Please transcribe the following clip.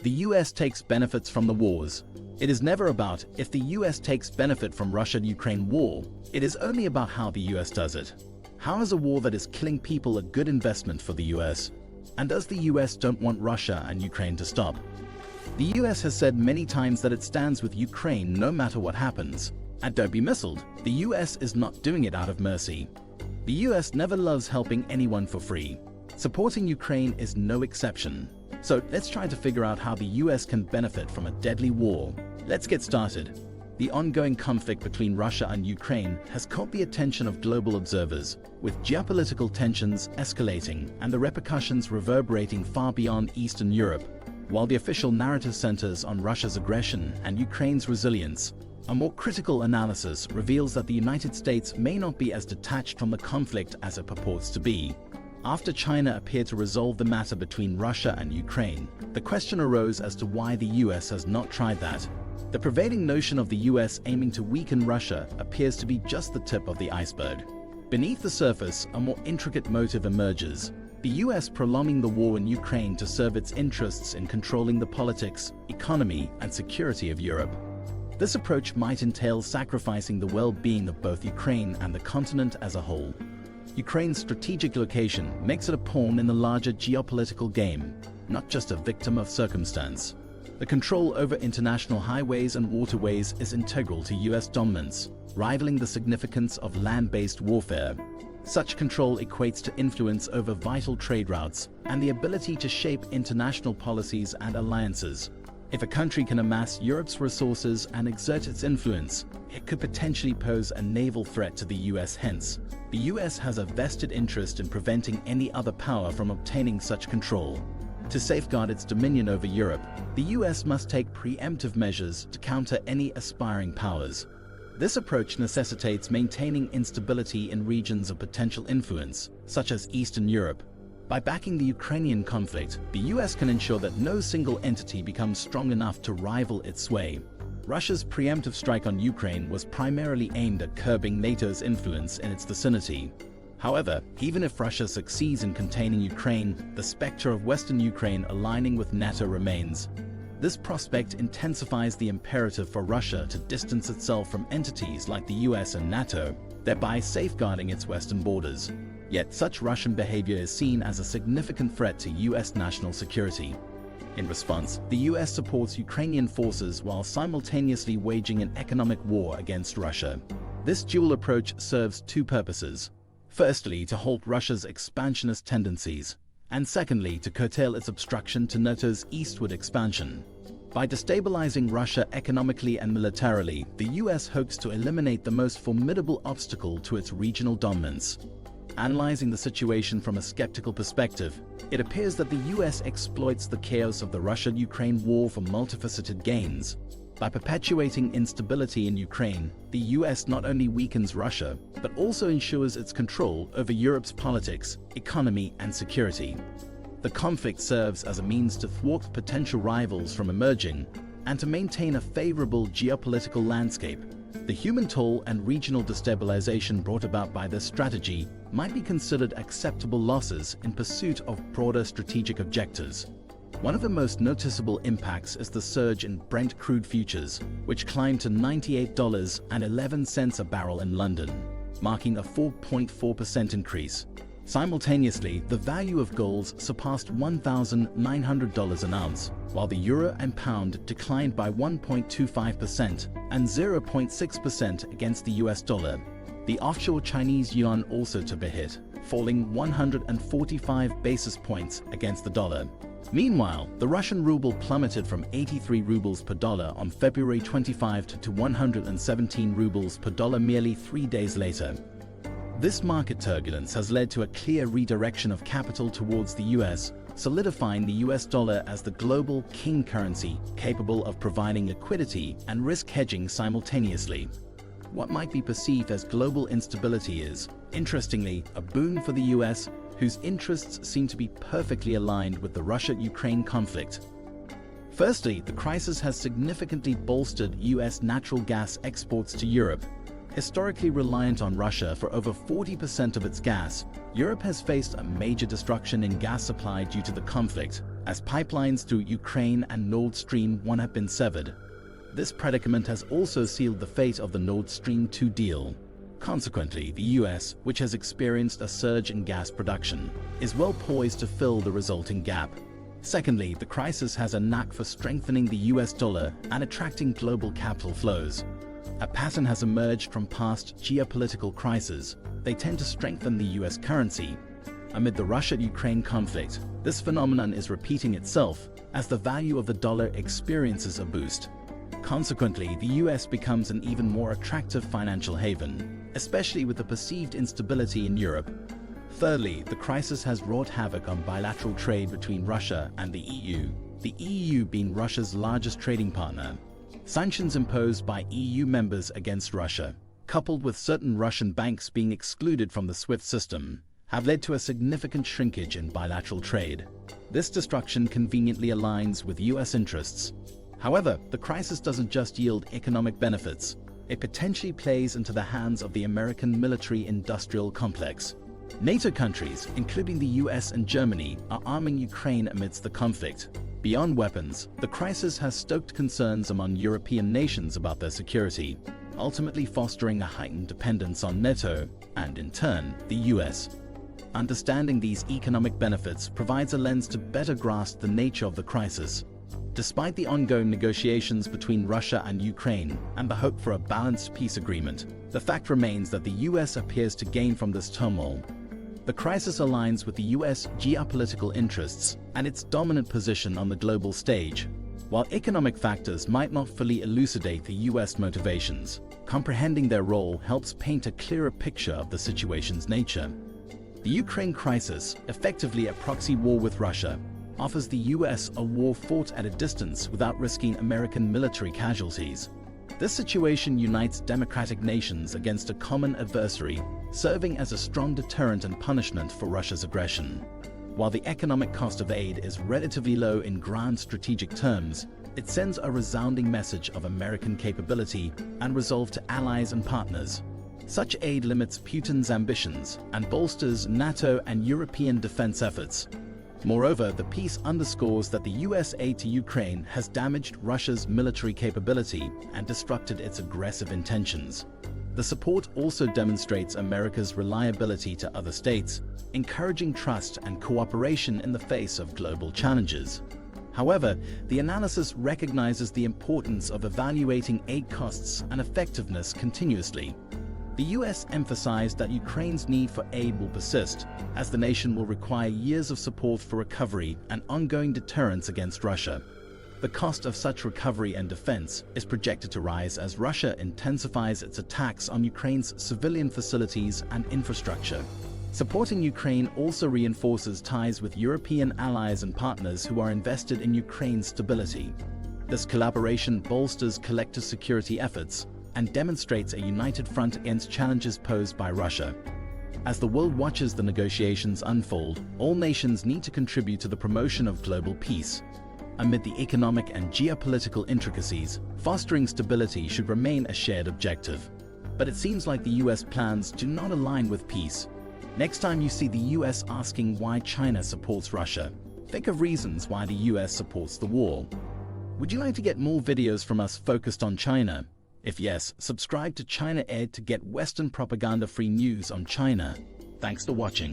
The US takes benefits from the wars. It is never about if the US takes benefit from Russia-Ukraine war. It is only about how the US does it. How is a war that is killing people a good investment for the US? And does the US don't want Russia and Ukraine to stop? The US has said many times that it stands with Ukraine no matter what happens. And don't be misled, the US is not doing it out of mercy. The US never loves helping anyone for free. Supporting Ukraine is no exception. So let's try to figure out how the US can benefit from a deadly war. Let's get started. The ongoing conflict between Russia and Ukraine has caught the attention of global observers, with geopolitical tensions escalating and the repercussions reverberating far beyond Eastern Europe. While the official narrative centers on Russia's aggression and Ukraine's resilience, a more critical analysis reveals that the United States may not be as detached from the conflict as it purports to be. After China appeared to resolve the matter between Russia and Ukraine, the question arose as to why the US has not tried that. The prevailing notion of the US aiming to weaken Russia appears to be just the tip of the iceberg. Beneath the surface, a more intricate motive emerges. The US prolonging the war in Ukraine to serve its interests in controlling the politics, economy, and security of Europe. This approach might entail sacrificing the well-being of both Ukraine and the continent as a whole. Ukraine's strategic location makes it a pawn in the larger geopolitical game, not just a victim of circumstance. The control over international highways and waterways is integral to US dominance, rivaling the significance of land-based warfare. Such control equates to influence over vital trade routes and the ability to shape international policies and alliances. If a country can amass Europe's resources and exert its influence, it could potentially pose a naval threat to the US. Hence, the US has a vested interest in preventing any other power from obtaining such control. To safeguard its dominion over Europe, the US must take preemptive measures to counter any aspiring powers. This approach necessitates maintaining instability in regions of potential influence, such as Eastern Europe. By backing the Ukrainian conflict, the US can ensure that no single entity becomes strong enough to rival its sway. Russia's preemptive strike on Ukraine was primarily aimed at curbing NATO's influence in its vicinity. However, even if Russia succeeds in containing Ukraine, the specter of Western Ukraine aligning with NATO remains. This prospect intensifies the imperative for Russia to distance itself from entities like the US and NATO, thereby safeguarding its western borders. Yet such Russian behavior is seen as a significant threat to US national security. In response, the US supports Ukrainian forces while simultaneously waging an economic war against Russia. This dual approach serves two purposes. Firstly, to halt Russia's expansionist tendencies, and secondly, to curtail its obstruction to NATO's eastward expansion. By destabilizing Russia economically and militarily, the US hopes to eliminate the most formidable obstacle to its regional dominance. Analyzing the situation from a skeptical perspective, it appears that the US exploits the chaos of the Russia-Ukraine war for multifaceted gains. By perpetuating instability in Ukraine, the US not only weakens Russia, but also ensures its control over Europe's politics, economy, and security. The conflict serves as a means to thwart potential rivals from emerging and to maintain a favorable geopolitical landscape. The human toll and regional destabilization brought about by this strategy might be considered acceptable losses in pursuit of broader strategic objectives. One of the most noticeable impacts is the surge in Brent crude futures, which climbed to $98.11 a barrel in London, marking a 4.4% increase. Simultaneously, the value of gold surpassed $1,900 an ounce, while the euro and pound declined by 1.25% and 0.6% against the US dollar. The offshore Chinese yuan also took a hit, falling 145 basis points against the dollar. Meanwhile, the Russian ruble plummeted from 83 rubles per dollar on February 25 to 117 rubles per dollar merely 3 days later. This market turbulence has led to a clear redirection of capital towards the US, solidifying the US dollar as the global king currency capable of providing liquidity and risk hedging simultaneously. What might be perceived as global instability is, interestingly, a boon for the US, whose interests seem to be perfectly aligned with the Russia-Ukraine conflict. Firstly, the crisis has significantly bolstered US natural gas exports to Europe. Historically reliant on Russia for over 40% of its gas, Europe has faced a major destruction in gas supply due to the conflict. as pipelines through Ukraine and Nord Stream 1 have been severed. This predicament has also sealed the fate of the Nord Stream 2 deal. Consequently, the US, which has experienced a surge in gas production, is well poised to fill the resulting gap. Secondly, the crisis has a knack for strengthening the US dollar and attracting global capital flows. A pattern has emerged from past geopolitical crises. They tend to strengthen the US currency. Amid the Russia-Ukraine conflict, this phenomenon is repeating itself as the value of the dollar experiences a boost. Consequently, the US becomes an even more attractive financial haven, especially with the perceived instability in Europe. Thirdly, the crisis has wrought havoc on bilateral trade between Russia and the EU being Russia's largest trading partner. Sanctions imposed by EU members against Russia, coupled with certain Russian banks being excluded from the SWIFT system, have led to a significant shrinkage in bilateral trade. This destruction conveniently aligns with US interests. However, the crisis doesn't just yield economic benefits. It potentially plays into the hands of the American military-industrial complex. NATO countries, including the US and Germany, are arming Ukraine amidst the conflict. Beyond weapons, the crisis has stoked concerns among European nations about their security, ultimately fostering a heightened dependence on NATO and, in turn, the US. Understanding these economic benefits provides a lens to better grasp the nature of the crisis. Despite the ongoing negotiations between Russia and Ukraine and the hope for a balanced peace agreement, the fact remains that the US appears to gain from this turmoil. The crisis aligns with the US geopolitical interests and its dominant position on the global stage. While economic factors might not fully elucidate the US motivations, comprehending their role helps paint a clearer picture of the situation's nature. The Ukraine crisis, effectively a proxy war with Russia, offers the US a war fought at a distance without risking American military casualties. This situation unites democratic nations against a common adversary, serving as a strong deterrent and punishment for Russia's aggression. While the economic cost of aid is relatively low in grand strategic terms, it sends a resounding message of American capability and resolve to allies and partners. Such aid limits Putin's ambitions and bolsters NATO and European defense efforts. Moreover, the peace underscores that the US aid to Ukraine has damaged Russia's military capability and disrupted its aggressive intentions. The support also demonstrates America's reliability to other states, encouraging trust and cooperation in the face of global challenges. However, the analysis recognizes the importance of evaluating aid costs and effectiveness continuously. The US emphasized that Ukraine's need for aid will persist, as the nation will require years of support for recovery and ongoing deterrence against Russia. The cost of such recovery and defense is projected to rise as Russia intensifies its attacks on Ukraine's civilian facilities and infrastructure. Supporting Ukraine also reinforces ties with European allies and partners who are invested in Ukraine's stability. This collaboration bolsters collective security efforts and demonstrates a united front against challenges posed by Russia. As the world watches the negotiations unfold, all nations need to contribute to the promotion of global peace. Amid the economic and geopolitical intricacies, fostering stability should remain a shared objective. But it seems like the US plans do not align with peace. Next time you see the US asking why China supports Russia, think of reasons why the US supports the war. Would you like to get more videos from us focused on China? If yes, subscribe to China Ed to get Western propaganda-free news on China. Thanks for watching.